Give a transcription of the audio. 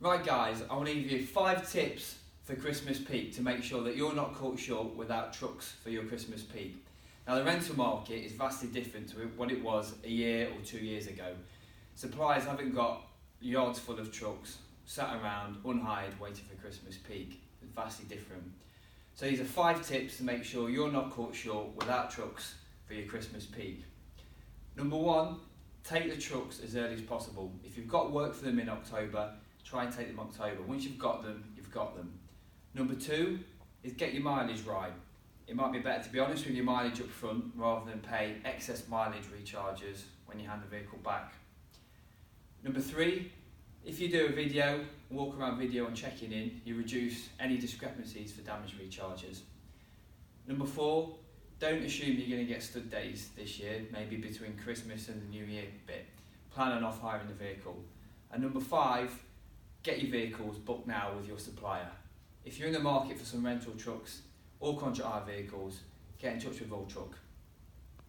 Right guys, I want to give you 5 tips for Christmas peak to make sure that you're not caught short without trucks for your Christmas peak. Now the rental market is vastly different to what it was a year or 2 years ago. Suppliers haven't got yards full of trucks sat around unhired waiting for Christmas peak. It's vastly different. So these are 5 tips to make sure you're not caught short without trucks for your Christmas peak. Number 1, take the trucks as early as possible. If you've got work for them in October, try and take them October. Once you've got them, you've got them. Number 2 is get your mileage right. It might be better to be honest with your mileage up front rather than pay excess mileage recharges when you hand the vehicle back. Number 3, if you do a video, walk around video and checking in, you reduce any discrepancies for damage recharges. Number 4, don't assume you're going to get stud days this year, maybe between Christmas and the New Year bit. Plan on off-hiring the vehicle. And number 5, get your vehicles booked now with your supplier. If you're in the market for some rental trucks or contract hire vehicles, get in touch with Alltruck.